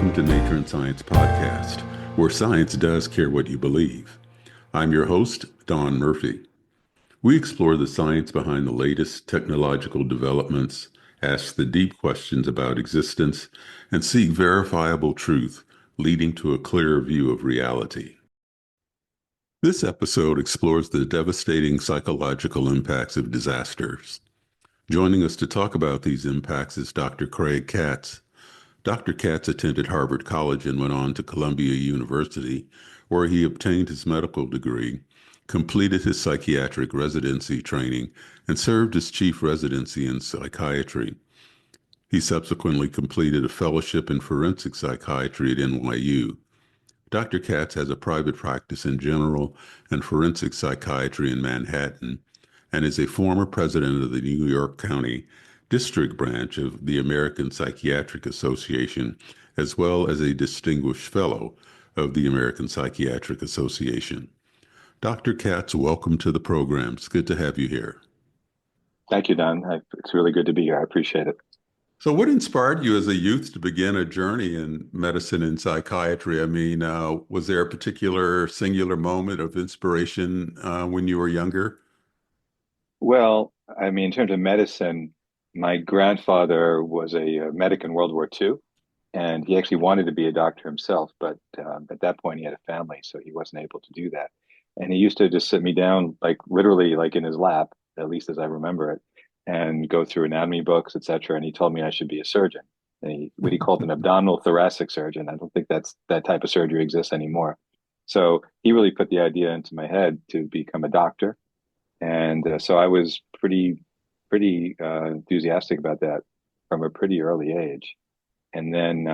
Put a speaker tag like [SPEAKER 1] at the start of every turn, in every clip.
[SPEAKER 1] welcome to Nature and Science Podcast, where science does care what you believe. I'm your host, Don Murphy. We explore the science behind the latest technological developments, ask the deep questions about existence, and seek verifiable truth, leading to a clearer view of reality. This episode explores the devastating psychological impacts of disasters. Joining us to talk about these impacts is Dr. Craig Katz. Dr. Katz attended Harvard College and went on to Columbia University, where he obtained his medical degree, completed his psychiatric residency training, and served as chief residency in psychiatry. He subsequently completed a fellowship in forensic psychiatry at NYU. Dr. Katz has a private practice in general and forensic psychiatry in Manhattan and is a former president of the New York County District Branch of the American Psychiatric Association, as well as a distinguished fellow of the American Psychiatric Association. Dr. Katz, welcome to the program. It's good to have you here.
[SPEAKER 2] Thank you, Don. It's really good to be here. I appreciate it.
[SPEAKER 1] So what inspired you as a youth to begin a journey in medicine and psychiatry? I mean, was there a particular singular moment of inspiration when you were younger?
[SPEAKER 2] Well, I mean, in terms of medicine, my grandfather was a medic in World War II, and he actually wanted to be a doctor himself, but at that point he had a family, so he wasn't able to do that. And he used to just sit me down, like literally, like in his lap, at least as I remember it, and go through anatomy books, etc. And he told me I should be a surgeon. And what he called an abdominal thoracic surgeon. I don't think that type of surgery exists anymore. So he really put the idea into my head to become a doctor, and so I was pretty enthusiastic about that from a pretty early age. And then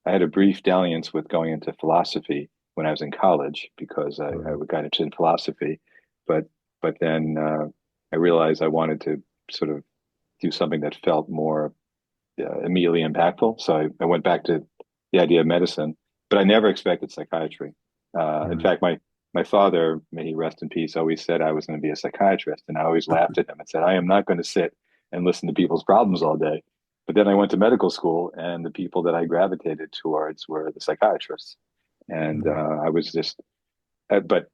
[SPEAKER 2] I had a brief dalliance with going into philosophy when I was in college because I got interested in philosophy, but then I realized I wanted to sort of do something that felt more immediately impactful. So I went back to the idea of medicine, but I never expected psychiatry. In fact, my father, may he rest in peace, always said I was going to be a psychiatrist, and I always laughed at him and said, I am not going to sit and listen to people's problems all day. But then I went to medical school, and the people that I gravitated towards were the psychiatrists, and I was just, but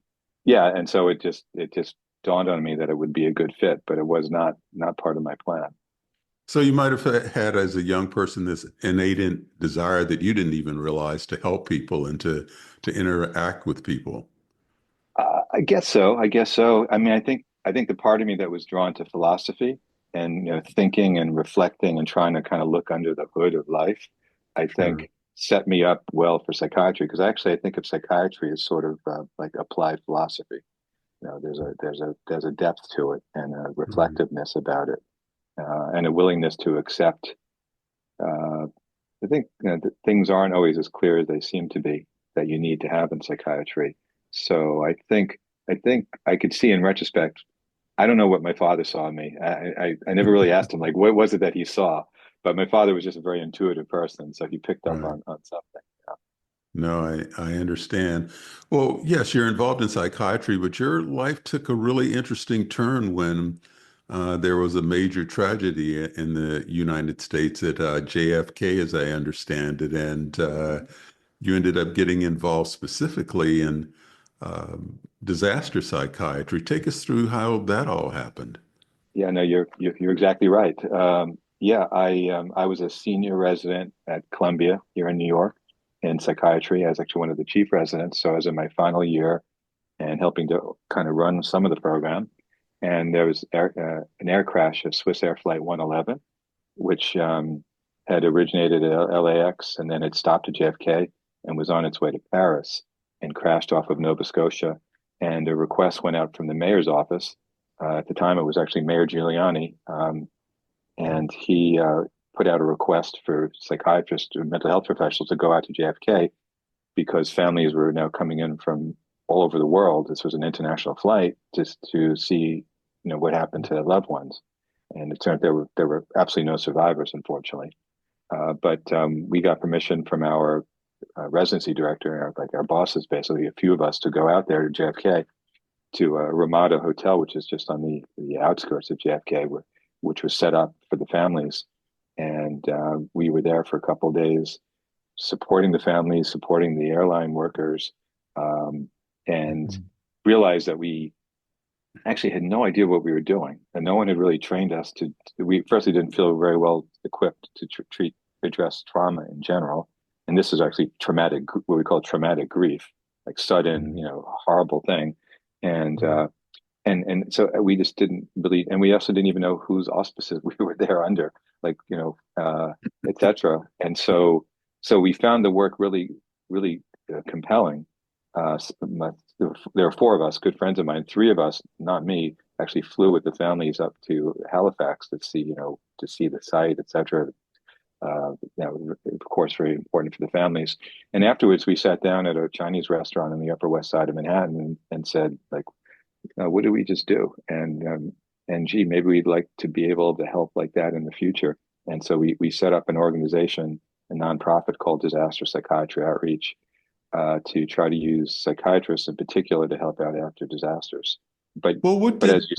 [SPEAKER 2] yeah, and so it just dawned on me that it would be a good fit, but it was not part of my plan.
[SPEAKER 1] So you might have had as a young person this innate desire that you didn't even realize to help people and to interact with people.
[SPEAKER 2] I guess so. I guess so. I mean, I think the part of me that was drawn to philosophy and thinking and reflecting and trying to kind of look under the hood of life, I
[SPEAKER 1] Sure.
[SPEAKER 2] think set me up well for psychiatry because actually I think of psychiatry as sort of like applied philosophy. There's a depth to it and a
[SPEAKER 1] Mhm.
[SPEAKER 2] reflectiveness about it and a willingness to accept. Uh, I think that things aren't always as clear as they seem to be that you need to have in psychiatry. So I think I could see in retrospect. I don't know what my father saw in me. I never really asked him like what was it that he saw, but my father was just a very intuitive person, so he picked up
[SPEAKER 1] Right.
[SPEAKER 2] on something.
[SPEAKER 1] No, I understand. Well, yes, you're involved in psychiatry, but your life took a really interesting turn when there was a major tragedy in the United States at JFK, as I understand it, and you ended up getting involved specifically in disaster psychiatry. Take us through how that all happened.
[SPEAKER 2] Yeah, no, you're exactly right. Yeah, I was a senior resident at Columbia here in New York in psychiatry. I was actually one of the chief residents, so I was in my final year and helping to kind of run some of the program. And there was an air crash of Swiss Air Flight 111, which had originated at LAX and then it stopped at JFK and was on its way to Paris and crashed off of Nova Scotia. And a request went out from the mayor's office. At the time, it was actually Mayor Giuliani, and he put out a request for psychiatrists or mental health professionals to go out to JFK because families were now coming in from all over the world. This was an international flight just to see, what happened to their loved ones. And it turned out there were absolutely no survivors, unfortunately. But we got permission from our residency director, like our bosses, basically a few of us, to go out there to JFK to Ramada Hotel, which is just on the outskirts of JFK, which was set up for the families. And we were there for a couple of days supporting the families, supporting the airline workers, um, and
[SPEAKER 1] Mhm.
[SPEAKER 2] realized that we actually had no idea what we were doing, and no one had really trained us to. We firstly didn't feel very well equipped to treat address trauma in general, and this is actually traumatic, what we call traumatic grief, like sudden,
[SPEAKER 1] Mhm.
[SPEAKER 2] horrible thing, and
[SPEAKER 1] Mhm.
[SPEAKER 2] uh, and so we just didn't believe, and we also didn't even know whose auspices we were there under, like etc. And so we found the work really compelling. There were four of us, good friends of mine. Three of us, not me, actually flew with the families up to Halifax to see, to see the site, etc. That was, of course, very important for the families. And afterwards, we sat down at a Chinese restaurant on the Upper West Side of Manhattan and said, like, what did we just do? And gee, maybe we'd like to be able to help like that in the future. And so we set up an organization, a nonprofit called Disaster Psychiatry Outreach, to try to use psychiatrists in particular to help out after disasters. But
[SPEAKER 1] Well,
[SPEAKER 2] but as you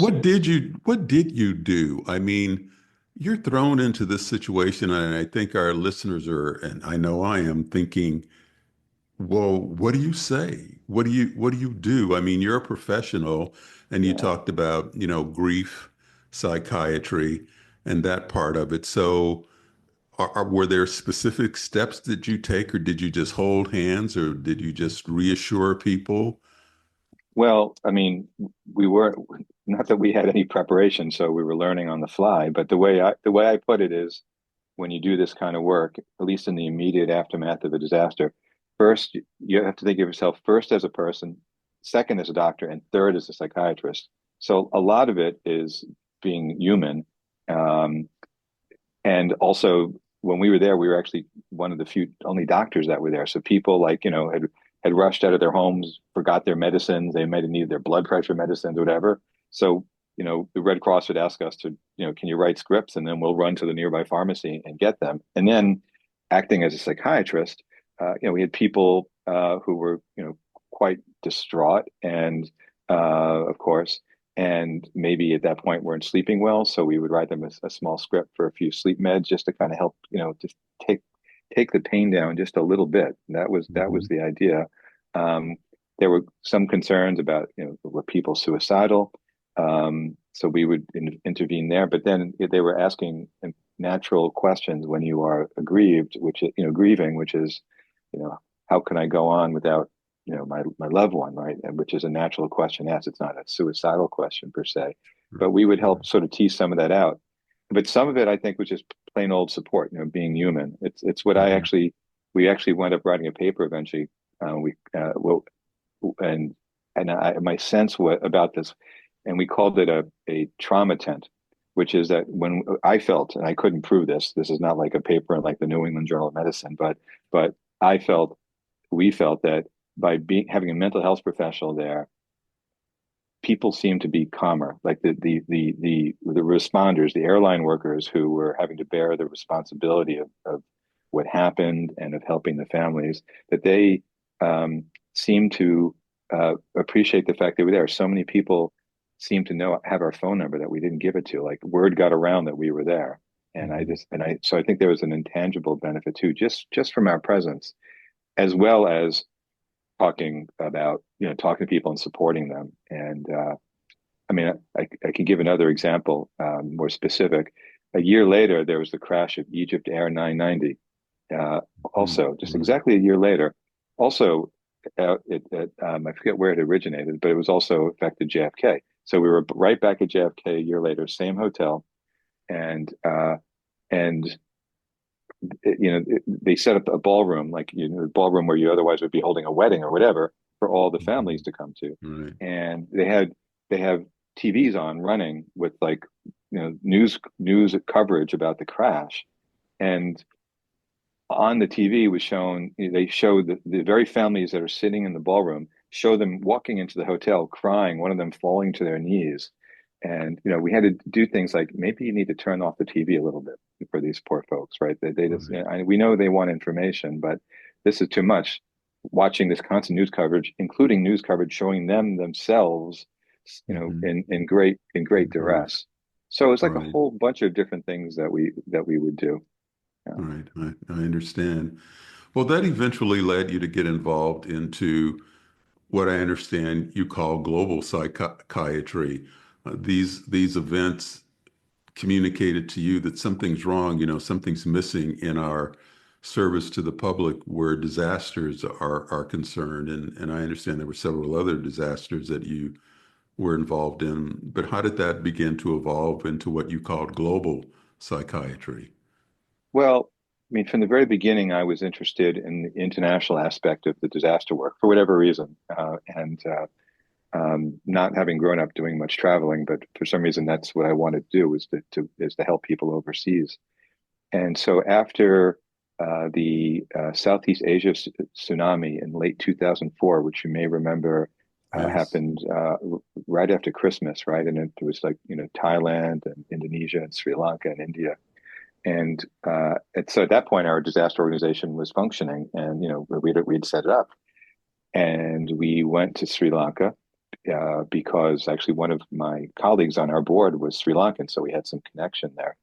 [SPEAKER 1] what did you do? I mean, you're thrown into this situation, and I think our listeners are, and I know I am thinking, well, what do you say? What do you do? I mean, you're a professional, and you
[SPEAKER 2] yeah
[SPEAKER 1] talked about, grief, psychiatry, and that part of it. So, were there specific steps that you take, or did you just hold hands, or did you just reassure people?
[SPEAKER 2] Well, I mean, we were not that we had any preparation, so we were learning on the fly. But the way I put it is, when you do this kind of work, at least in the immediate aftermath of a disaster, first you have to think of yourself first as a person, second as a doctor, and third as a psychiatrist. So a lot of it is being human. Um, and also, when we were there, we were actually one of the few only doctors that were there. So people, like, had rushed out of their homes, forgot their medicines. They might have needed their blood pressure medicines or whatever. So, the Red Cross would ask us to, can you write scripts? And then we'll run to the nearby pharmacy and get them. And then, acting as a psychiatrist, we had people who were, quite distraught, and of course, and maybe at that point weren't sleeping well, so we would write them a small script for a few sleep meds just to kind of help, just take the pain down just a little bit. And that was
[SPEAKER 1] Mhm.
[SPEAKER 2] the idea. um, there were some concerns about, were people suicidal, so we would intervene there, but then they were asking natural questions when you are aggrieved, which is, grieving, which is, you know how can I go on without, my loved one, right? And which is a natural question asked. It's not a suicidal question per se, but we would help sort of tease some of that out. But some of it, I think, was just plain old support, being human. It's what
[SPEAKER 1] Mhm.
[SPEAKER 2] we actually wound up writing a paper eventually. We well, and my sense about this, and we called it a trauma tent, which is that when I felt, and I couldn't prove this, this is not like a paper in like the New England Journal of Medicine, but I felt, we felt that by having a mental health professional there, people seemed to be calmer. Like the responders, the airline workers who were having to bear the responsibility of what happened and of helping the families, that they seemed to appreciate the fact they were there. So many people seemed to have our phone number that we didn't give it to. Like, word got around that we were there.
[SPEAKER 1] Mhm.
[SPEAKER 2] So I think there was an intangible benefit too, just from our presence, as well as talking to people and supporting them. And I mean, I can give another example, more specific. A year later, there was the crash of Egypt Air 990. Uh, Also, just
[SPEAKER 1] Mhm.
[SPEAKER 2] exactly a year later, also, I forget where it originated, but it was also affected JFK. So we were right back at JFK a year later, same hotel, and and they set up a ballroom, like, a ballroom where you otherwise would be holding a wedding or whatever, for all the families
[SPEAKER 1] Mhm.
[SPEAKER 2] to come to.
[SPEAKER 1] Right.
[SPEAKER 2] And they have TVs on running with, like, news coverage about the crash. And on the TV was shown, they showed the very families that are sitting in the ballroom, show them walking into the hotel crying, one of them falling to their knees. And, we had to do things like, maybe you need to turn off the TV a little bit for these poor folks, right? They just,
[SPEAKER 1] Right.
[SPEAKER 2] we know they want information, but this is too much. Watching this constant news coverage, including news coverage showing them themselves,
[SPEAKER 1] Mhm.
[SPEAKER 2] in great
[SPEAKER 1] Grief.
[SPEAKER 2] duress. So it's like a
[SPEAKER 1] Right.
[SPEAKER 2] whole bunch of different things that we would do. Yeah.
[SPEAKER 1] Right. I understand. Well, that eventually led you to get involved into what I understand you call global psychiatry. These events communicated to you that something's wrong, something's missing in our service to the public where disasters are concerned. And I understand there were several other disasters that you were involved in, but how did that begin to evolve into what you called global psychiatry?
[SPEAKER 2] Well, I mean, from the very beginning, I was interested in the international aspect of the disaster work for whatever reason, and not having grown up doing much traveling, but for some reason, that's what I wanted to do was to help people overseas. And so after the Southeast Asia tsunami in late 2004, which you may remember
[SPEAKER 1] Yes.
[SPEAKER 2] happened right after Christmas, right? And it was like, Thailand and Indonesia and Sri Lanka and India. And so at that point, our disaster organization was functioning, and we'd set it up, and we went to Sri Lanka because actually one of my colleagues on our board was Sri Lankan, so we had some connection there.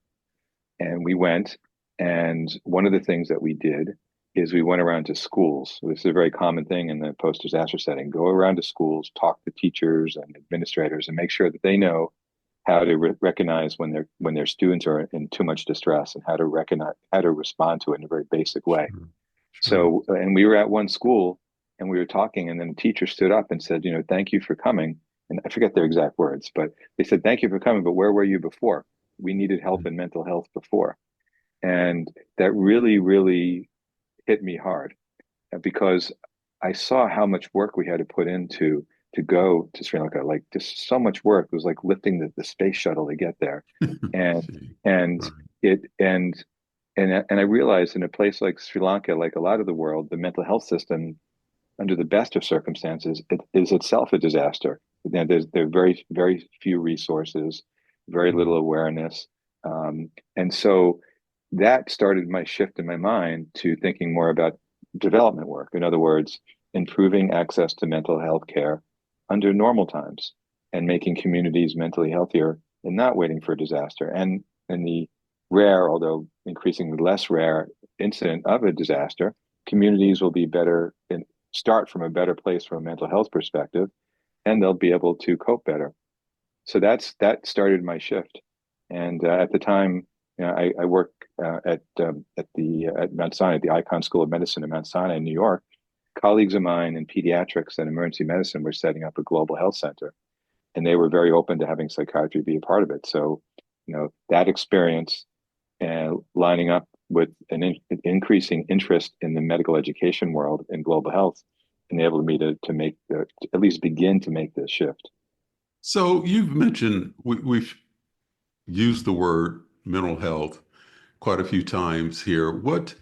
[SPEAKER 2] And we went, and one of the things that we did is we went around to schools. This is a very common thing in the post-disaster setting. Go around to schools, talk to teachers and administrators, and make sure that they know how to recognize when their students are in too much distress and how to respond to it in a very basic way.
[SPEAKER 1] Sure. Sure.
[SPEAKER 2] So, and we were at one school and we were talking, and then a teacher stood up and said, thank you for coming. And I forget their exact words, but they said, thank you for coming, but where were you before? We needed help in mental health before. And that really, really hit me hard because I saw how much work we had to put into to go to Sri Lanka. Like just so much work. It was like lifting the space shuttle to get there. And
[SPEAKER 1] See.
[SPEAKER 2] and
[SPEAKER 1] Right.
[SPEAKER 2] it and I realized in a place like Sri Lanka, like a lot of the world, the mental health system, under the best of circumstances, it is itself a disaster. There are very, very few resources, very
[SPEAKER 1] Mm.
[SPEAKER 2] little awareness. And so that started my shift in my mind to thinking more about development work. In other words, improving access to mental health care under normal times and making communities mentally healthier and not waiting for a disaster. And in the rare, although increasingly less rare incident of a disaster, communities will be better and start from a better place from a mental health perspective, and they'll be able to cope better. So that started my shift. And at the time, I work at Mount Sinai, at the Icahn School of Medicine at Mount Sinai in New York. Colleagues of mine in pediatrics and emergency medicine were setting up a global health center, and they were very open to having psychiatry be a part of it. So, that experience and lining up with an increasing interest in the medical education world in global health enabled me to make to at least begin to make this shift.
[SPEAKER 1] So you've mentioned we've used the word mental health quite a few times here. What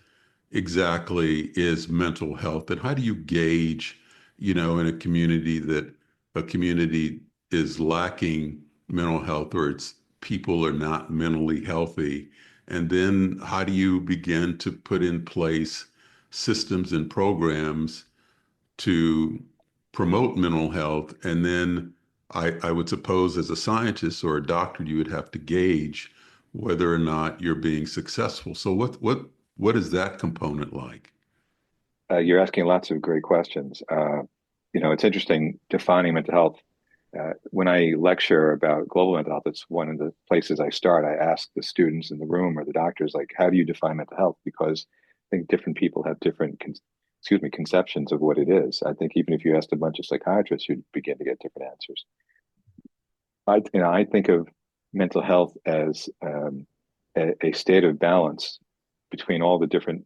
[SPEAKER 1] exactly is mental health, and how do you gauge, in a community that a community is lacking mental health or its people are not mentally healthy? And then how do you begin to put in place systems and programs to promote mental health? And then I would suppose as a scientist or a doctor, you would have to gauge whether or not you're being successful. So what is that component like?
[SPEAKER 2] You're asking lots of great questions. It's interesting defining mental health. When I lecture about global mental health, it's one of the places I start. I ask the students in the room or the doctors, like, how do you define mental health? Because I think different people have different, conceptions of what it is. I think even if you asked a bunch of psychiatrists, you'd begin to get different answers. I think of mental health as a state of balance between all the different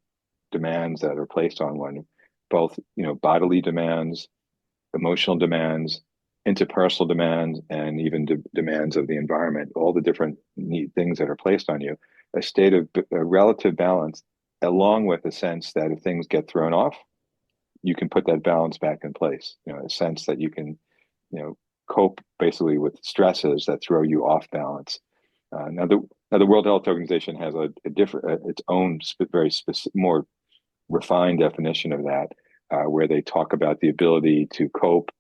[SPEAKER 2] demands that are placed on one, both bodily demands, emotional demands, interpersonal demands, and even demands of the environment. All the different neat things that are placed on you. A state of a relative balance, along with a sense that if things get thrown off, you can put that balance back in place. A sense that you can cope basically with stresses that throw you off balance. Now the World Health Organization has a different, its own very specific, more refined definition of that, where they talk about the ability to cope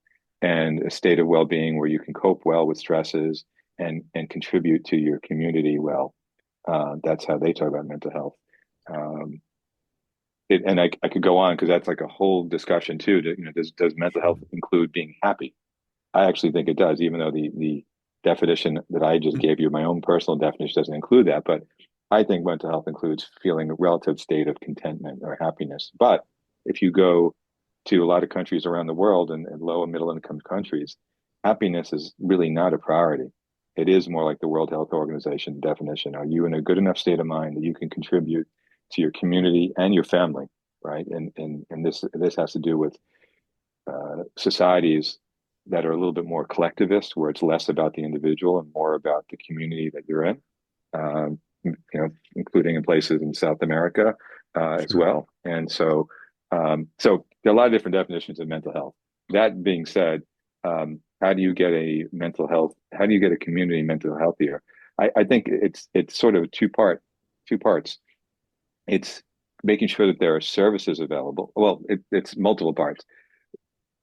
[SPEAKER 2] and a state of well-being where you can cope well with stresses and contribute to your community well. That's how they talk about mental health. Um, and I could go on because that's like a whole discussion too. Does mental
[SPEAKER 1] Sure.
[SPEAKER 2] health include being happy? I actually think it does, even though the definition that I just gave you, my own personal definition, doesn't include that. But I think mental health includes feeling a relative state of contentment or happiness. But if you go to a lot of countries around the world and low and middle income countries, happiness is really not a priority. It is more like the World Health Organization definition. Are you in a good enough state of mind that you can contribute to your community and your family, right? And this has to do with societies that are a little bit more collectivist, where it's less about the individual and more about the community that you're in. Including in places in South America as
[SPEAKER 1] Sure.
[SPEAKER 2] well. And so there are a lot of different definitions of mental health. That being said, how do you get a mental health? How do you get a community mental healthier? I think it's sort of two parts. It's making sure that there are services available. Well, it's multiple parts.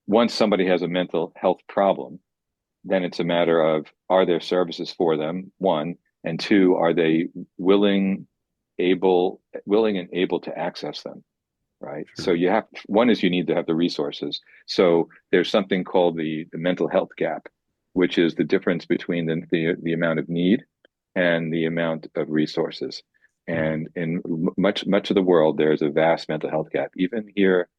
[SPEAKER 2] Once somebody has a mental health problem, then it's a matter of, are there services for them? One, and two, are they willing and able to access them? Right. So
[SPEAKER 1] Sure.
[SPEAKER 2] one is you need to have the resources. So there's something called the mental health gap, which is the difference between the amount of need and the amount of resources.
[SPEAKER 1] Right.
[SPEAKER 2] And in much of the world, there's a vast mental health gap. Even here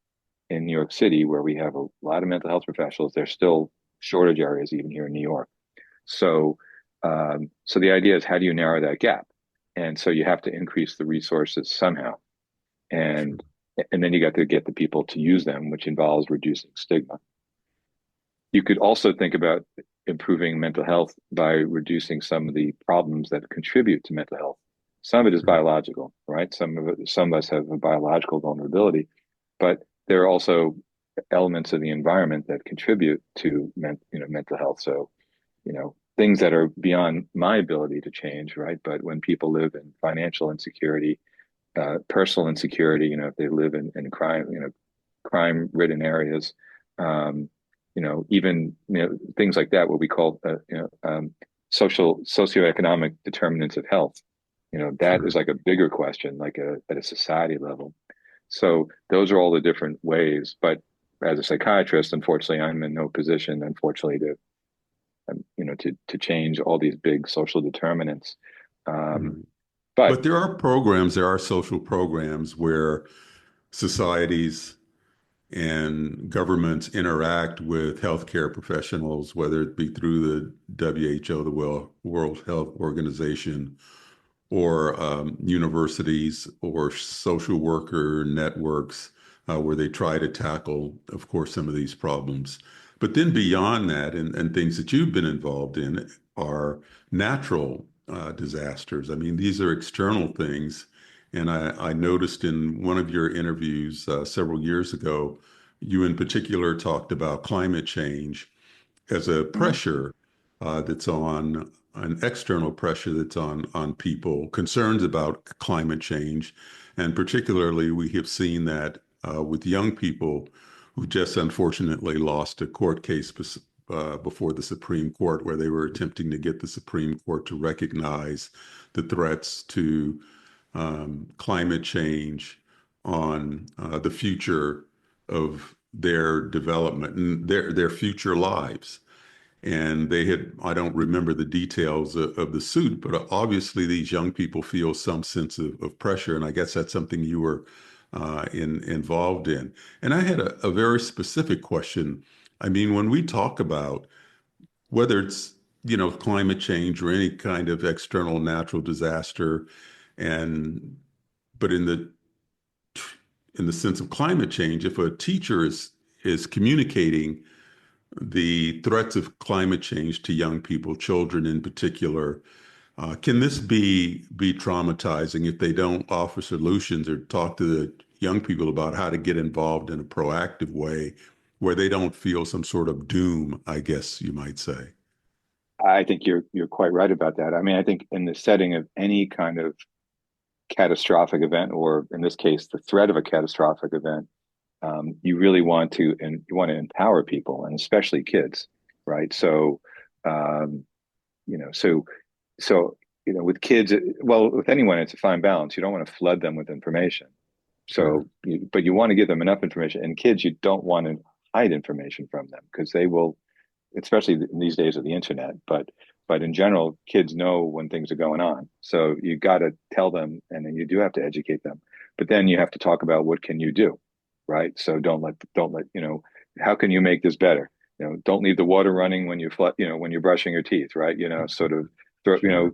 [SPEAKER 2] in New York City, where we have a lot of mental health professionals, there's still shortage areas even here in New York. So, so the idea is, how do you narrow that gap? And so you have to increase the resources somehow,
[SPEAKER 1] Sure.
[SPEAKER 2] and and then you got to get the people to use them, which involves reducing stigma. You could also think about improving mental health by reducing some of the problems that contribute to mental health. Some of it is
[SPEAKER 1] Sure.
[SPEAKER 2] biological, right? Some of us have a biological vulnerability, but there are also elements of the environment that contribute to mental health. So, things that are beyond my ability to change, right? But when people live in financial insecurity, personal insecurity, if they live in crime, crime-ridden areas, um, even things like that, what we call socioeconomic determinants of health. That is
[SPEAKER 1] Sure.
[SPEAKER 2] like a bigger question, like at a society level. So those are all the different ways. But as a psychiatrist, unfortunately, I'm in no position, unfortunately, to change all these big social determinants. Um,
[SPEAKER 1] Right.
[SPEAKER 2] but
[SPEAKER 1] But there are social programs where societies and governments interact with healthcare professionals, whether it be through the WHO, the World Health Organization, or universities or social worker networks, where they try to tackle, of course, some of these problems. But then beyond that, and things that you've been involved in are natural disasters. I mean, these are external things. And I noticed in one of your interviews several years ago, you in particular talked about climate change as a
[SPEAKER 2] Mhm.
[SPEAKER 1] pressure that's on an external pressure that's on people, concerns about climate change, and particularly we have seen that with young people who just unfortunately lost a court case before the Supreme Court, where they were attempting to get the Supreme Court to recognize the threats to climate change on the future of their development and their future lives. And they had, I don't remember the details of the suit, but obviously these young people feel some sense of pressure. And I guess that's something you were involved in. And I had a very specific question. I mean, when we talk about whether it's, climate change or any kind of external natural disaster, and but in the sense of climate change, if a teacher is communicating the threats of climate change to young people, children in particular, can this be traumatizing if they don't offer solutions or talk to the young people about how to get involved in a proactive way where they don't feel some sort of doom, I guess you might say.
[SPEAKER 2] I think you're quite right about that. I mean, I think in the setting of any kind of catastrophic event, or in this case, the threat of a catastrophic event, you really want to, and you want to empower people, and especially kids, right? Um, you know, so so with kids, well, with anyone, it's a fine balance. You don't want to flood them with information.
[SPEAKER 1] Sure.
[SPEAKER 2] But you want to give them enough information. And kids, you don't want to hide information from them because they will, especially in these days of the internet. But in general, kids know when things are going on. So you got to tell them, and then you do have to educate them. But then you have to talk about what can you do, right? So don't let how can you make this better? Don't leave the water running when when you're brushing your teeth, right? Sort of throw,
[SPEAKER 1] Sure.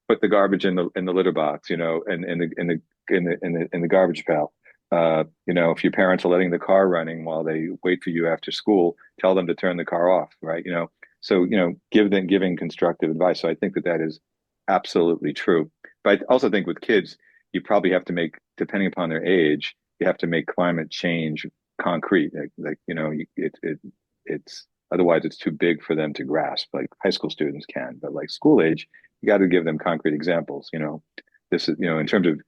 [SPEAKER 2] put the garbage in the litter box, and in the garbage pail. If your parents are letting the car running while they wait for you after school, tell them to turn the car off, right? So giving constructive advice. So I think that is absolutely true. But I also think with kids, you probably have to make, depending upon their age, you have to make climate change concrete. It's otherwise it's too big for them to grasp. Like high school students can, but like school age, you got to give them concrete examples. This is in terms of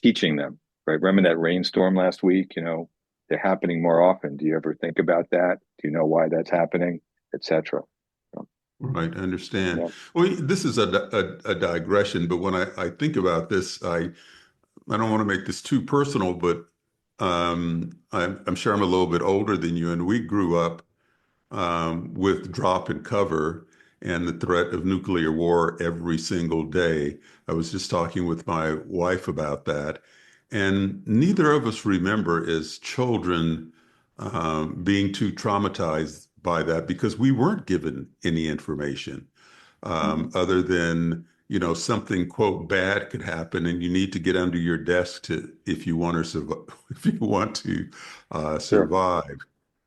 [SPEAKER 2] teaching them, right? Remember that rainstorm last week? They're happening more often. Do you ever think about that? Do you know why that's happening, etc.?
[SPEAKER 1] Right, I understand.
[SPEAKER 2] Yeah,
[SPEAKER 1] Well, this is a digression, but when I think about this, I don't want to make this too personal, but I'm sure I'm a little bit older than you, and we grew up with drop and cover and the threat of nuclear war every single day. I was just talking with my wife about that, and neither of us remember as children being too traumatized by that because we weren't given any information other than, something, quote, bad could happen and you need to get under your desk to if you want to survive, if you want to
[SPEAKER 2] sure.
[SPEAKER 1] survive.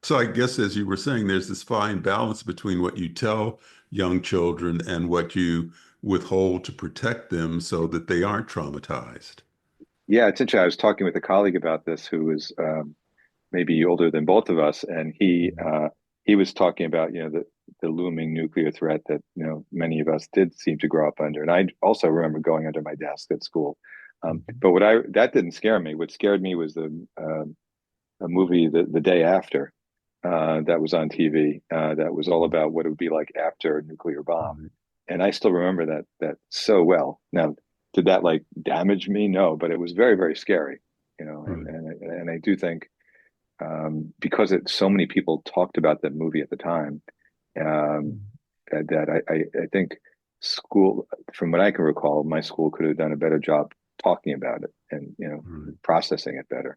[SPEAKER 1] So I guess as you were saying, there's this fine balance between what you tell young children and what you withhold to protect them so that they aren't traumatized.
[SPEAKER 2] Yeah, it's interesting. I was talking with a colleague about this who was maybe older than both of us, and he was talking about the looming nuclear threat that many of us did seem to grow up under, and I also remember going under my desk at school. But what I that didn't scare me. What scared me was a movie the day after that was on TV that was all about what it would be like after a nuclear bomb,
[SPEAKER 1] Right.
[SPEAKER 2] and I still remember that so well. Now, did that like damage me? No, but it was very very scary.
[SPEAKER 1] Right.
[SPEAKER 2] And I do think because so many people talked about that movie at the time, um, that I think school, from what I can recall, my school could have done a better job talking about it and
[SPEAKER 1] Right.
[SPEAKER 2] processing it better.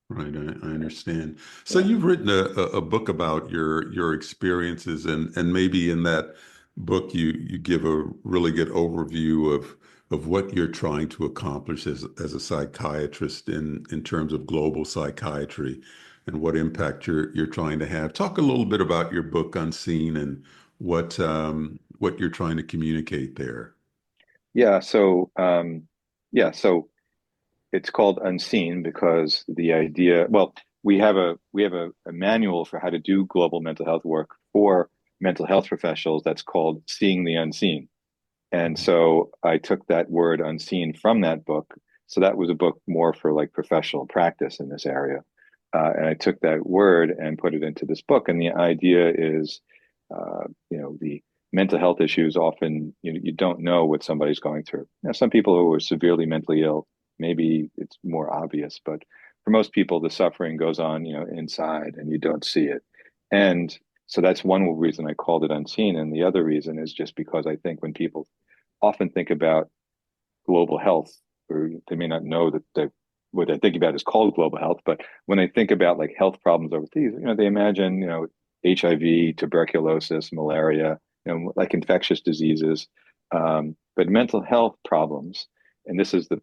[SPEAKER 1] Right, I understand. So
[SPEAKER 2] Yeah.
[SPEAKER 1] you've written a book about your experiences, and maybe in that book you give a really good overview of what you're trying to accomplish as a psychiatrist in terms of global psychiatry and what impact you're trying to have. Talk a little bit about your book Unseen and what you're trying to communicate there.
[SPEAKER 2] Yeah. So it's called Unseen because the idea, well, we have a manual for how to do global mental health work for mental health professionals that's called Seeing the Unseen. And so I took that word unseen from that book. So that was a book more for like professional practice in this area. And I took that word and put it into this book. And the idea is, the mental health issues often, you don't know what somebody's going through. Now, some people who are severely mentally ill, maybe it's more obvious, but for most people, the suffering goes on, inside and you don't see it. And so that's one reason I called it unseen. And the other reason is just because I think when people often think about global health, or they may not know that what they're thinking about is called global health, but when they think about like health problems overseas, they imagine, HIV, tuberculosis, malaria, like infectious diseases. But mental health problems, and this is the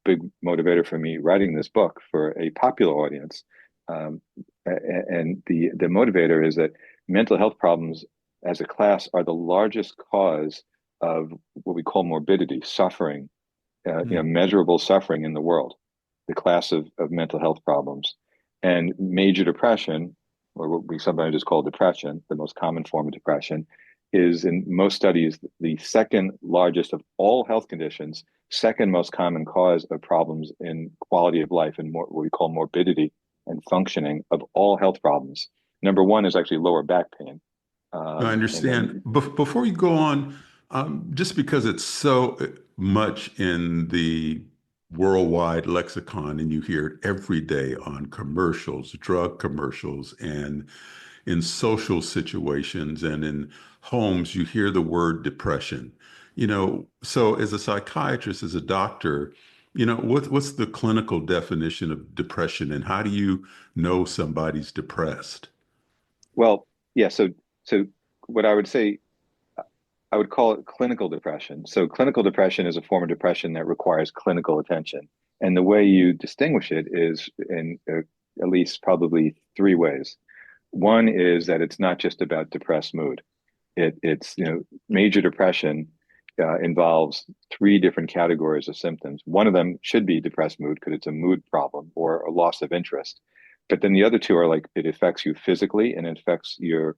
[SPEAKER 2] big motivator for me writing this book for a popular audience. Um, and the motivator is that mental health problems as a class are the largest cause of what we call morbidity, suffering,
[SPEAKER 1] Mm.
[SPEAKER 2] measurable suffering in the world, the class of mental health problems. And major depression, or what we sometimes just call depression, the most common form of depression, is in most studies the second largest of all health conditions, second most common cause of problems in quality of life and more, what we call morbidity and functioning of all health problems. Number one is actually lower back pain.
[SPEAKER 1] I
[SPEAKER 2] And
[SPEAKER 1] understand.
[SPEAKER 2] then,
[SPEAKER 1] Before you go on, just because it's so much in the worldwide lexicon, and you hear it every day on commercials, drug commercials, and in social situations and in homes, you hear the word depression. So as a psychiatrist, as a doctor, what's the clinical definition of depression, and how do you know somebody's depressed?
[SPEAKER 2] Well, yeah. So what I would say, I would call it clinical depression. So clinical depression is a form of depression that requires clinical attention. And the way you distinguish it is in at least probably three ways. One is that it's not just about depressed mood. It's, major depression involves three different categories of symptoms. One of them should be depressed mood because it's a mood problem or a loss of interest. But then the other two are like it affects you physically and it affects your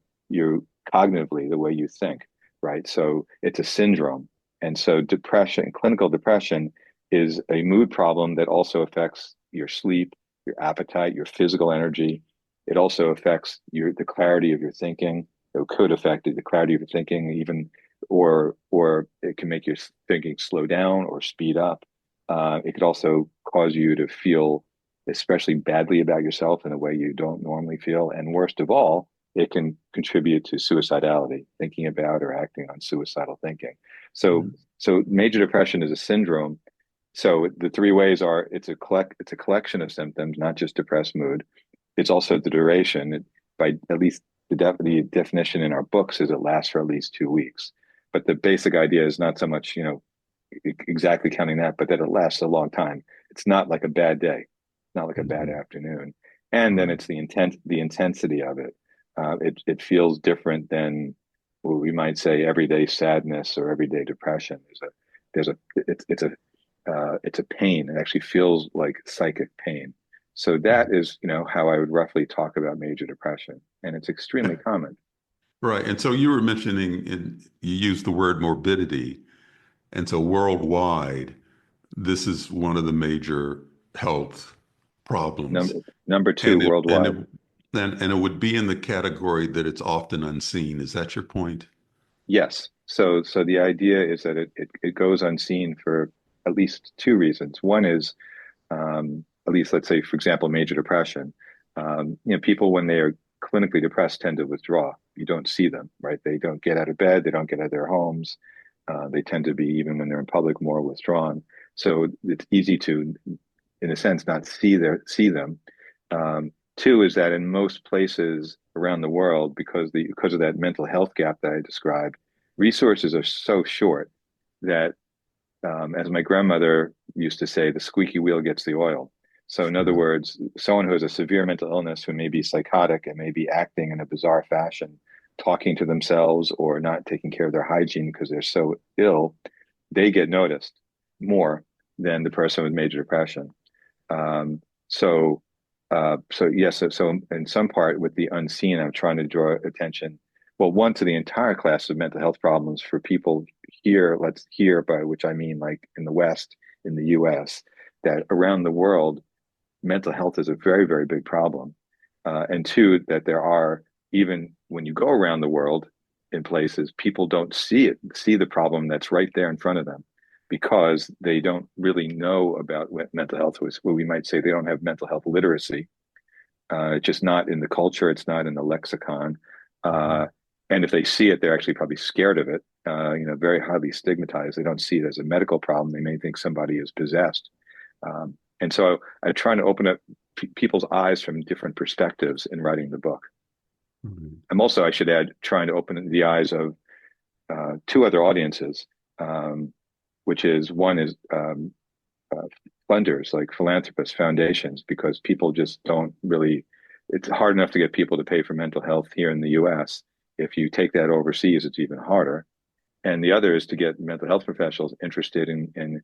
[SPEAKER 2] cognitively, the way you think, right? So it's a syndrome. And so depression, clinical depression is a mood problem that also affects your sleep, your appetite, your physical energy. It also affects the clarity of your thinking. It could affect the clarity of your thinking, even or it can make your thinking slow down or speed up. It could also cause you to feel especially badly about yourself in a way you don't normally feel. And worst of all, it can contribute to suicidality, thinking about or acting on suicidal thinking. So,
[SPEAKER 1] Mhm.
[SPEAKER 2] so major depression is a syndrome. So the three ways are it's a collection of symptoms, not just depressed mood. It's also the duration. By at least the definition in our books is it lasts for at least 2 weeks. But the basic idea is not so much, exactly counting that, but that it lasts a long time. It's not like a bad day, not like a bad
[SPEAKER 1] Mhm.
[SPEAKER 2] afternoon. And then
[SPEAKER 1] Right.
[SPEAKER 2] it's the intensity of it. It feels different than what we might say everyday sadness or everyday depression. There's a it's a pain. It actually feels like psychic pain. So that is, how I would roughly talk about major depression, and it's extremely common.
[SPEAKER 1] Right. And so you were mentioning, you used the word morbidity. And so worldwide, this is one of the major health problems.
[SPEAKER 2] Number two
[SPEAKER 1] And it, and it,
[SPEAKER 2] worldwide.
[SPEAKER 1] and it would be in the category that it's often unseen. Is that your point?
[SPEAKER 2] Yes. So the idea is that it goes unseen for at least two reasons. One is, at least let's say, for example, major depression. People when they are clinically depressed tend to withdraw. You don't see them, right? They don't get out of bed. They don't get out of their homes. They tend to be, even when they're in public, more withdrawn. So it's easy to, in a sense, not see them. Two is that in most places around the world, because of that mental health gap that I described, resources are so short that, as my grandmother used to say, the squeaky wheel gets the oil. So, in other
[SPEAKER 1] Mhm.
[SPEAKER 2] words, someone who has a severe mental illness who may be psychotic and may be acting in a bizarre fashion, talking to themselves or not taking care of their hygiene because they're so ill, they get noticed more than the person with major depression. Um, so, so yes, so in some part with the unseen, I'm trying to draw attention, well, one, to the entire class of mental health problems for people here, let's here, by which I mean like in the West, in the US, that around the world, mental health is a very, very big problem. And two, that there are, even when you go around the world in places, people don't see the problem that's right there in front of them because they don't really know about what mental health was. What we might say they don't have mental health literacy. It's just not in the culture. It's not in the lexicon. Uh,
[SPEAKER 1] Mhm.
[SPEAKER 2] and if they see it, they're actually probably scared of it. Very highly stigmatized. They don't see it as a medical problem. They may think somebody is possessed. And so I try to open up people's eyes from different perspectives in writing the book.
[SPEAKER 1] Mhm.
[SPEAKER 2] I'm also, I should add, trying to open the eyes of two other audiences, um, which is one is uh, funders like philanthropists, foundations, because people just don't really, it's hard enough to get people to pay for mental health here in the US. If you take that overseas, it's even harder. And the other is to get mental health professionals interested in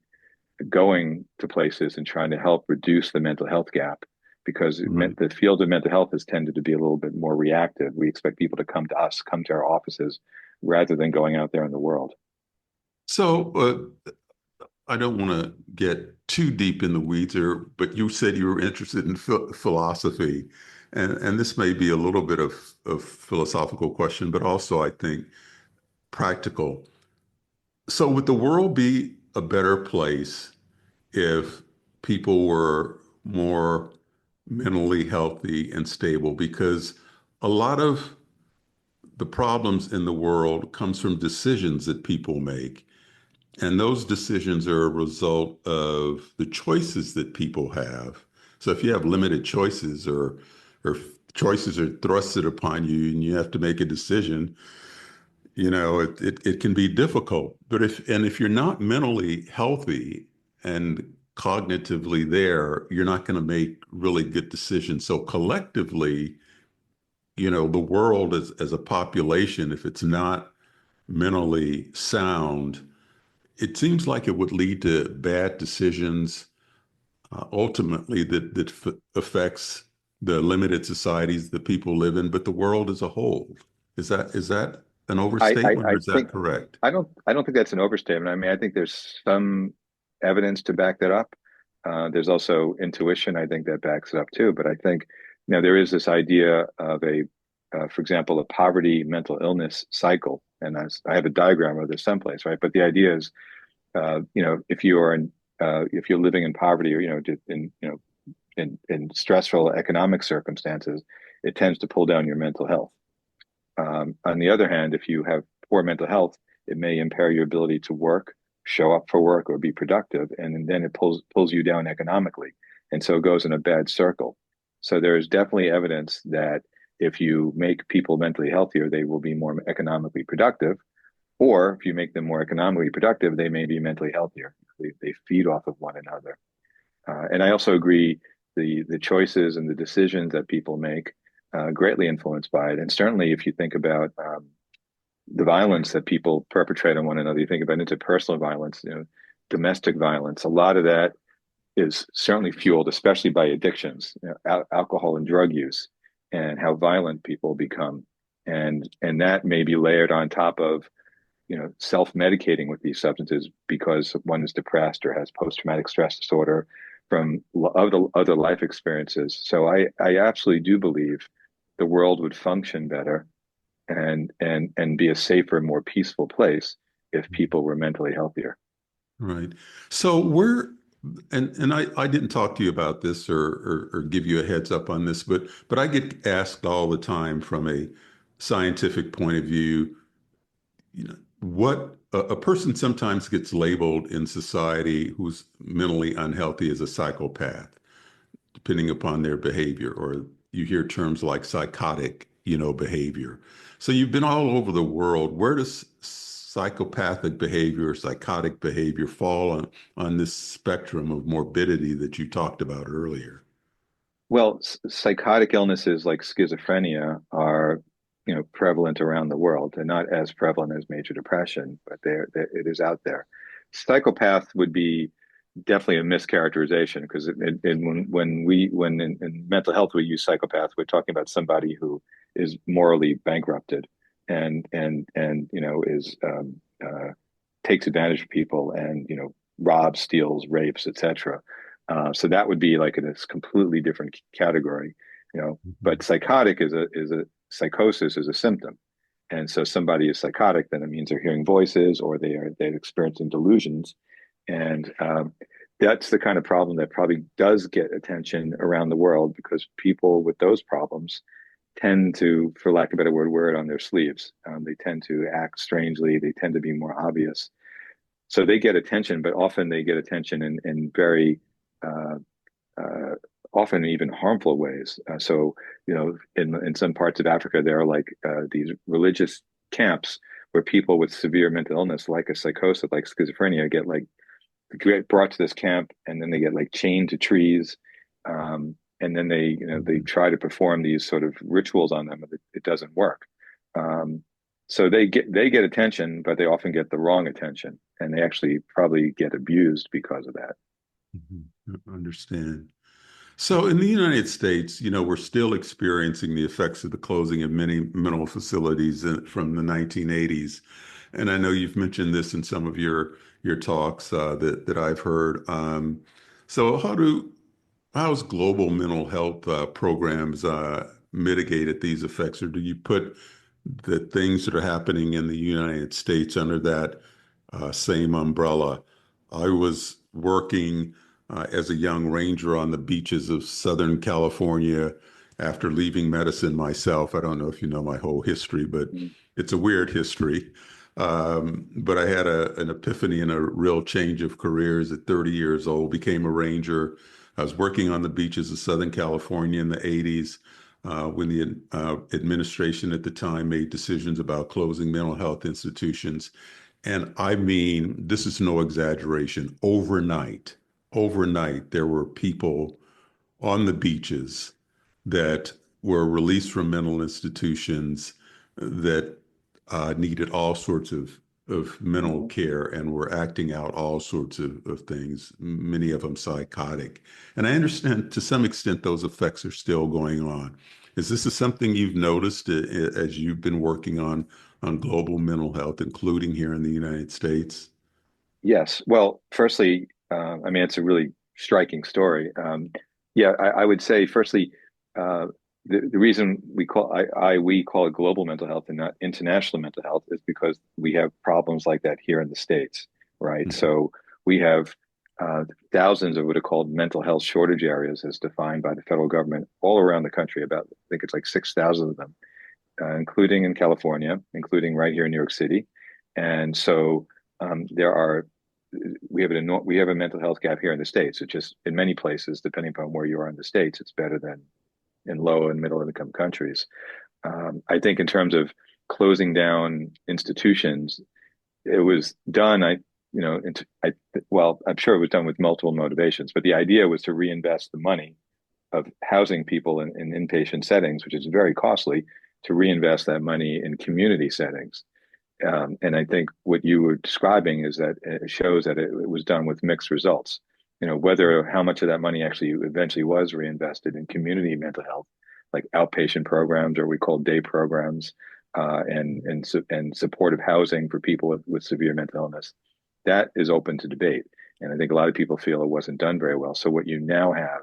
[SPEAKER 2] going to places and trying to help reduce the mental health gap because
[SPEAKER 1] Right.
[SPEAKER 2] the field of mental health has tended to be a little bit more reactive. We expect people to come to us, come to our offices, rather than going out there in the world.
[SPEAKER 1] So, I don't want to get too deep in the weeds here, but you said you were interested in philosophy, and this may be a little bit of philosophical question, but also I think practical. So would the world be a better place if people were more mentally healthy and stable because a lot of the problems in the world comes from decisions that people make. And those decisions are a result of the choices that people have. So if you have limited choices or choices are thrusted upon you and you have to make a decision, it can be difficult. But if you're not mentally healthy and cognitively there, you're not going to make really good decisions. So collectively, the world as a population, if it's not mentally sound, it seems like it would lead to bad decisions, ultimately that affects the limited societies that people live in, but the world as a whole. Is that an overstatement or
[SPEAKER 2] I
[SPEAKER 1] is that
[SPEAKER 2] think
[SPEAKER 1] correct?
[SPEAKER 2] I don't think that's an overstatement. I mean, I think there's some evidence to back that up. There's also intuition, I think, that backs it up too. But I think, there is this idea of for example, a poverty mental illness cycle, and I have a diagram of this someplace, right? But the idea is, if you're living in poverty or in stressful economic circumstances, it tends to pull down your mental health. On the other hand, if you have poor mental health, it may impair your ability to work, show up for work, or be productive, and then it pulls you down economically, and so it goes in a bad circle. So there is definitely evidence that if you make people mentally healthier, they will be more economically productive, or if you make them more economically productive, they may be mentally healthier. They feed off of one another. And I also agree the choices and the decisions that people make greatly influenced by it. And certainly, if you think about the violence that people perpetrate on one another, you think about interpersonal violence, domestic violence. A lot of that is certainly fueled, especially by addictions, alcohol and drug use, and how violent people become. And that may be layered on top of self-medicating with these substances because one is depressed or has post-traumatic stress disorder from other life experiences. So I absolutely do believe the world would function better and be a safer, more peaceful place if people were mentally healthier.
[SPEAKER 1] Right. So and I didn't talk to you about this or give you a heads up on this, but I get asked all the time from a scientific point of view, what a person sometimes gets labeled in society who's mentally unhealthy as a psychopath, depending upon their behavior, or you hear terms like psychotic, behavior. So you've been all over the world. Where does psychopathic behavior, psychotic behavior fall on this spectrum of morbidity that you talked about earlier?
[SPEAKER 2] Well, psychotic illnesses like schizophrenia are, prevalent around the world. They're not as prevalent as major depression, but it is out there. Psychopath would be definitely a mischaracterization because when in mental health we use psychopath, we're talking about somebody who is morally bankrupted and is takes advantage of people and robs, steals, rapes, etc. So that would be like in this completely different category, But psychotic is a psychosis is a symptom, and so somebody is psychotic, then it means they're hearing voices or they're experiencing delusions, and that's the kind of problem that probably does get attention around the world because people with those problems tend to, for lack of a better word, wear it on their sleeves. They tend to act strangely. They tend to be more obvious. So they get attention, but often they get attention in very uh, uh, often even harmful ways. So, in some parts of Africa, there are like these religious camps where people with severe mental illness, like a psychosis, like schizophrenia, get brought to this camp, and then they get like chained to trees, and then they try to perform these sort of rituals on them, but it doesn't work. So they get attention, but they often get the wrong attention, and they actually probably get abused because of that.
[SPEAKER 1] Understand. So in the United States, we're still experiencing the effects of the closing of many mental facilities from the 1980s. And I know you've mentioned this in some of your talks that I've heard. So how's global mental health programs mitigated these effects, or do you put the things that are happening in the United States under that same umbrella? I was working as a young ranger on the beaches of Southern California after leaving medicine myself. I don't know if you know my whole history, but
[SPEAKER 2] Mm.
[SPEAKER 1] it's a weird history. But I had an epiphany and a real change of careers at 30 years old, became a ranger. I was working on the beaches of Southern California in the 80s when the administration at the time made decisions about closing mental health institutions. And I mean, this is no exaggeration. Overnight, there were people on the beaches that were released from mental institutions that needed all sorts of mental
[SPEAKER 2] Mhm.
[SPEAKER 1] care and were acting out all sorts of things, many of them psychotic. And I understand to some extent those effects are still going on. Is this something you've noticed as you've been working on global mental health, including here in the United States?
[SPEAKER 2] Yes. Well, firstly, I mean, it's a really striking story. Yeah, I would say, firstly, uh, the reason we call it global mental health and not international mental health is because we have problems like that here in the States, right?
[SPEAKER 1] Mhm.
[SPEAKER 2] So we have thousands of what are called mental health shortage areas as defined by the federal government all around the country. About, I think it's like 6,000 of them, including in California, including right here in New York City. And so there are we have a mental health gap here in the States. It's just in many places, depending upon where you are in the States, it's better than in low and middle income countries. I think in terms of closing down institutions, it was done. Well, I'm sure it was done with multiple motivations, but the idea was to reinvest the money of housing people in inpatient settings, which is very costly, to reinvest that money in community settings. And I think what you were describing is that it shows that it was done with mixed results. You know, whether how much of that money actually eventually was reinvested in community mental health, like outpatient programs or we call day programs, and supportive housing for people with severe mental illness, that is open to debate. And I think a lot of people feel it wasn't done very well. So what you now have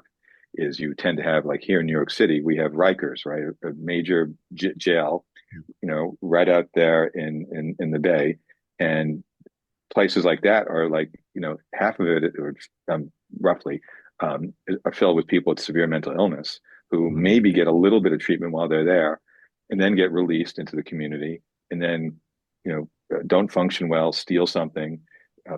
[SPEAKER 2] is you tend to have, like here in New York City, we have Rikers, right, a major jail, right out there in the Bay, and places like that are like, half of it, or roughly, are filled with people with severe mental illness who
[SPEAKER 1] Mhm.
[SPEAKER 2] maybe get a little bit of treatment while they're there, and then get released into the community, and then, don't function well, steal something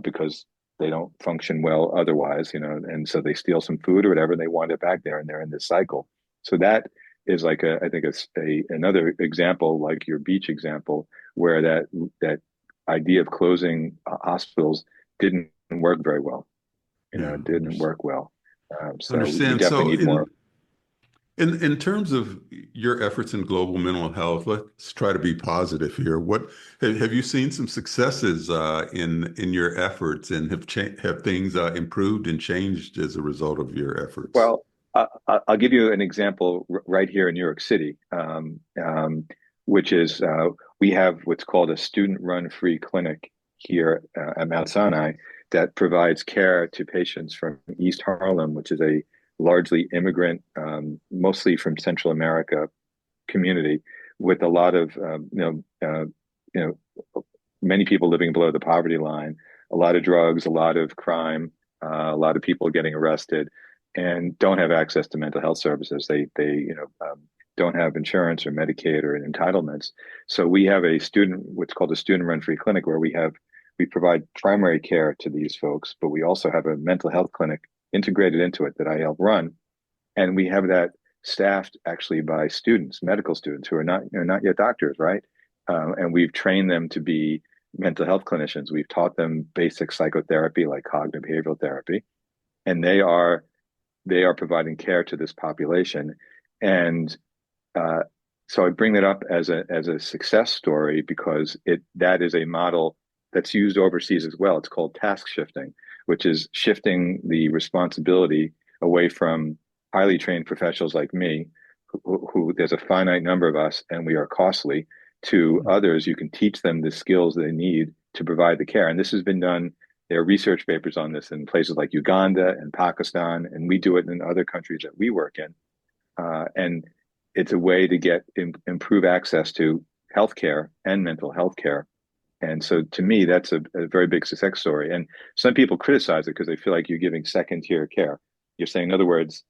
[SPEAKER 2] because they don't function well otherwise, and so they steal some food or whatever, and they wind it back there, and they're in this cycle. So that is like I think it's another example, like your beach example, where that idea of closing hospitals didn't work very well.
[SPEAKER 1] Yeah,
[SPEAKER 2] It didn't work well. So we
[SPEAKER 1] understand.
[SPEAKER 2] definitely
[SPEAKER 1] So
[SPEAKER 2] need more.
[SPEAKER 1] in terms of your efforts in global mental health, let's try to be positive here. What have you seen some successes in your efforts, and have things improved and changed as a result of your efforts?
[SPEAKER 2] Well, I'll give you an example right here in New York City, which is we have what's called a student-run free clinic here at Mount Sinai that provides care to patients from East Harlem, which is a largely immigrant, mostly from Central America community, with a lot of you know many people living below the poverty line, a lot of drugs, a lot of crime, a lot of people getting arrested, and don't have access to mental health services. They don't have insurance or Medicaid or entitlements. So we have what's called a student run free clinic, where we provide primary care to these folks, but we also have a mental health clinic integrated into it that I help run, and we have that staffed actually by students, medical students who are not yet doctors, right? And we've trained them to be mental health clinicians. We've taught them basic psychotherapy like cognitive behavioral therapy, and they are providing care to this population. And uh, so I bring that up as a success story because that is a model that's used overseas as well. It's called task shifting, which is shifting the responsibility away from highly trained professionals like me, who there's a finite number of us and we are costly, to others. You can teach them the skills they need to provide the care. And this has been done. There are research papers on this in places like Uganda and Pakistan, and we do it in other countries that we work in. And it's a way to improve access to healthcare and mental health care And so to me, that's a very big success story. And some people criticize it because they feel like you're giving second tier care. You're saying, in other words,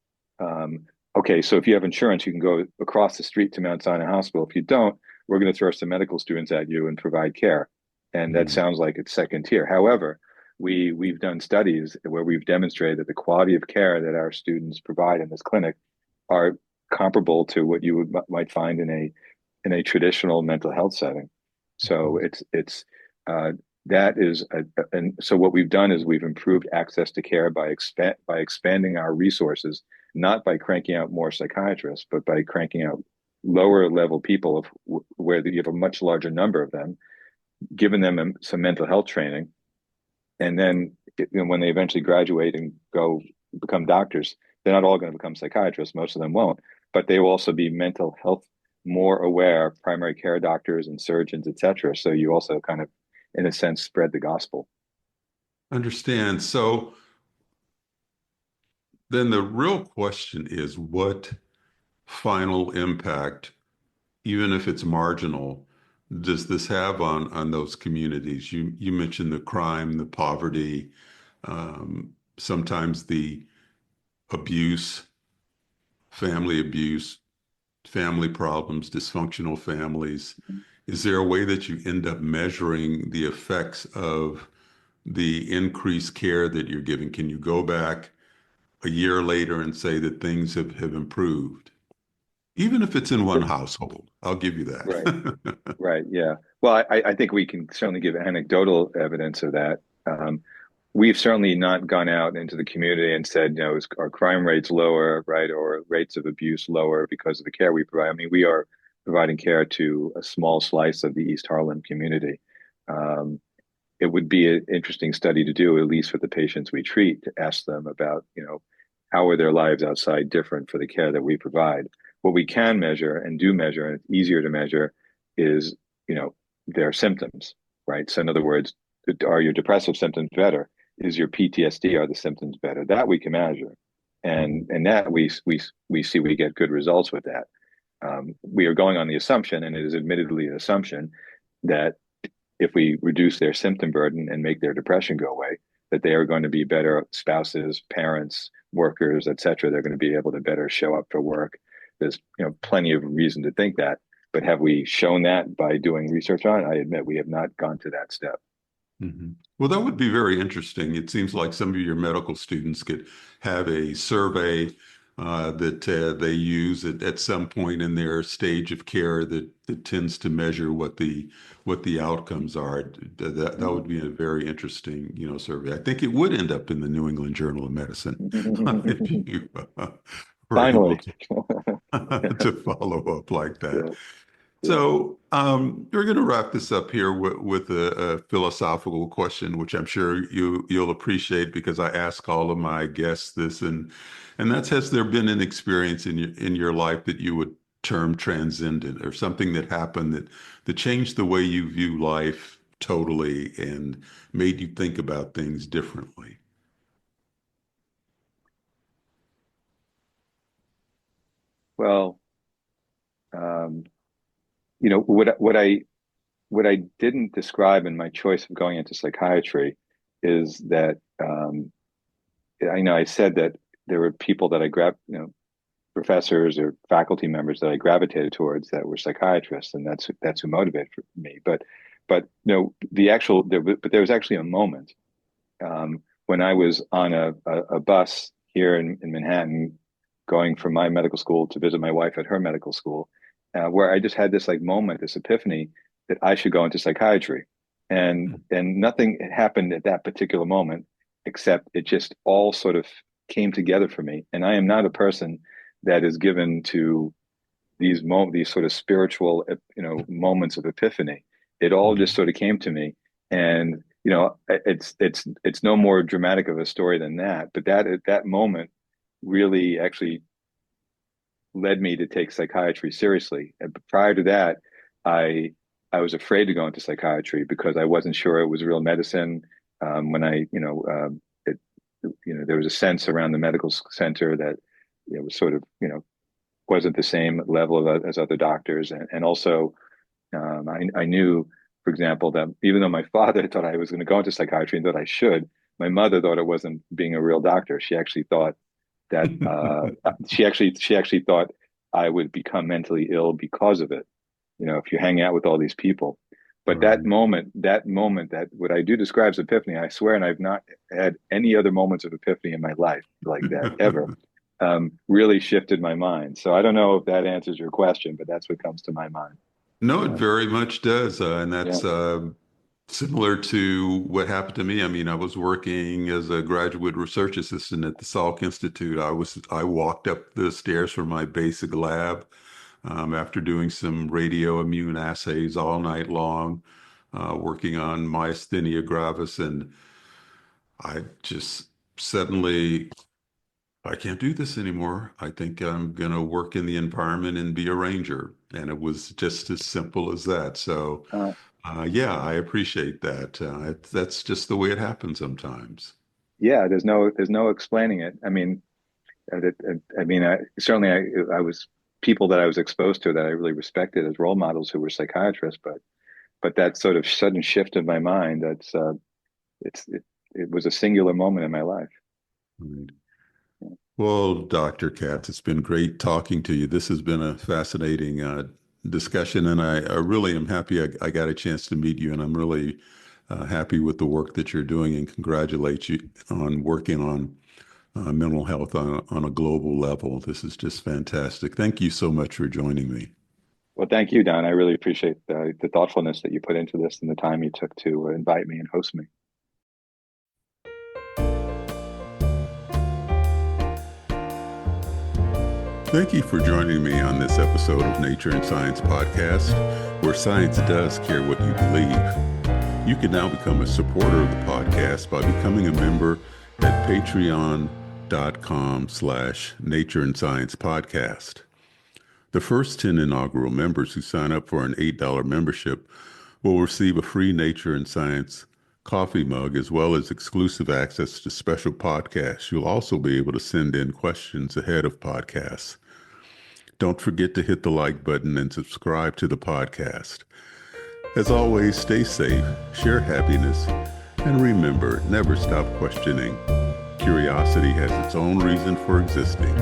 [SPEAKER 2] okay, so if you have insurance, you can go across the street to Mount Sinai Hospital. If you don't, we're going to throw some medical students at you and provide care. And that
[SPEAKER 1] Mhm.
[SPEAKER 2] sounds like it's second tier. However, we've done studies where we've demonstrated that the quality of care that our students provide in this clinic are comparable to what you might find in a traditional mental health setting. So
[SPEAKER 1] Mhm.
[SPEAKER 2] it's uh, that is and so what we've done is we've improved access to care by expanding our resources, not by cranking out more psychiatrists, but by cranking out lower level people where you have a much larger number of them, giving them some mental health training, and then when they eventually graduate and go become doctors, they're not all going to become psychiatrists. Most of them won't, but they will also be mental health more aware, primary care doctors and surgeons, et cetera. So you also kind of, in a sense, spread the gospel.
[SPEAKER 1] Understand. So then the real question is what final impact, even if it's marginal, does this have on those communities? You mentioned the crime, the poverty, sometimes the abuse, abuse, family problems, dysfunctional families. Is there a way that you end up measuring the effects of the increased care that you're giving? Can you go back a year later and say that things have improved? Even if it's in one household, I'll give you
[SPEAKER 2] Right.
[SPEAKER 1] that.
[SPEAKER 2] Right. Yeah. Well, I think we can certainly give anecdotal evidence of that. We've certainly not gone out into the community and said, is our crime rates lower, right, or rates of abuse lower because of the care we provide. I mean, we are providing care to a small slice of the East Harlem community. Um, it would be an interesting study to do, at least for the patients we treat, to ask them about, how are their lives outside different for the care that we provide. What we can measure and do measure, and it's easier to measure, is, their symptoms, right? So in other words, are your depressive symptoms better? Is your PTSD, are the symptoms better? That we can measure. And that we see we get good results with that. We are going on the assumption, and it is admittedly an assumption, that if we reduce their symptom burden and make their depression go away, that they are going to be better spouses, parents, workers, et cetera. They're going to be able to better show up for work. There's plenty of reason to think that, but have we shown that by doing research on it? I admit we have not gone to that step.
[SPEAKER 1] Mhm. Well, that would be very interesting. It seems like some of your medical students could have a survey that they use at some point in their stage of care that tends to measure what the outcomes are. That would be a very interesting, survey. I think it would end up in the New England Journal of Medicine if you were able
[SPEAKER 2] Finally.
[SPEAKER 1] to to follow up like that.
[SPEAKER 2] Yeah, yeah.
[SPEAKER 1] So we're going to wrap this up here with a philosophical question, which I'm sure you'll appreciate because I ask all of my guests this, and that's has there been an experience in your life that you would term transcendent, or something that happened that changed the way you view life totally and made you think about things differently?
[SPEAKER 2] Well, um, what I didn't describe in my choice of going into psychiatry is that I know I said that there were people that I grabbed, professors or faculty members that I gravitated towards that were psychiatrists, and that's who motivated me. But but there was actually a moment when I was on a bus here in Manhattan, going from my medical school to visit my wife at her medical school, where I just had this like moment, this epiphany that I should go into psychiatry, and nothing had happened at that particular moment except it just all sort of came together for me. And I am not a person that is given to these sort of spiritual moments of epiphany. It all just
[SPEAKER 1] Mhm.
[SPEAKER 2] sort of came to me, and it's no more dramatic of a story than that. But that moment really actually led me to take psychiatry seriously. And prior to that, I I was afraid to go into psychiatry because I wasn't sure it was real medicine. When I it, there was a sense around the medical center that it was sort of wasn't the same level as other doctors, and also I knew for example, that even though my father thought I was going to go into psychiatry and that I should, my mother thought it wasn't being a real doctor. She actually thought that she actually thought I would become mentally ill because of it. If you hang out with all these people. But
[SPEAKER 1] Right.
[SPEAKER 2] that what I do describes epiphany. I swear, and I've not had any other moments of epiphany in my life like that ever. Really shifted my mind. So I don't know if that answers your question, but that's what comes to my mind.
[SPEAKER 1] No, it
[SPEAKER 2] Uh,
[SPEAKER 1] very much does. And
[SPEAKER 2] yeah.
[SPEAKER 1] that's similar to what happened to me. I mean, I was working as a graduate research assistant at the Salk Institute. I walked up the stairs from my basic lab after doing some radio immune assays all night long, working on myasthenia gravis, and I just suddenly I can't do this anymore. I think I'm going to work in the environment and be a ranger. And it was just as simple as that. So,
[SPEAKER 2] Uh,
[SPEAKER 1] yeah, I appreciate that. That's just the way it happens sometimes.
[SPEAKER 2] yeah. There's no explaining it. I mean, certainly I was people that I was exposed to that I really respected as role models who were psychiatrists, but that sort of sudden shift in my mind, it was a singular moment in my life.
[SPEAKER 1] Right. Well, Dr. Katz, it's been great talking to you. This has been a fascinating discussion, and I really am happy I got a chance to meet you, and I'm really happy with the work that you're doing and congratulate you on working on mental health on a global level. This is just fantastic. Thank you so much for joining me.
[SPEAKER 2] Well, thank you, Don. I really appreciate the thoughtfulness that you put into this and the time you took to invite me and host me.
[SPEAKER 1] Thank you for joining me on this episode of Nature and Science Podcast, where science does care what you believe. You can now become a supporter of the podcast by becoming a member at patreon.com/Nature and Science Podcast. The first 10 inaugural members who sign up for an $8 membership will receive a free Nature and Science coffee mug, as well as exclusive access to special podcasts. You'll also be able to send in questions ahead of podcasts. Don't forget to hit the like button and subscribe to the podcast. As always, stay safe, share happiness, and remember, never stop questioning. Curiosity has its own reason for existing.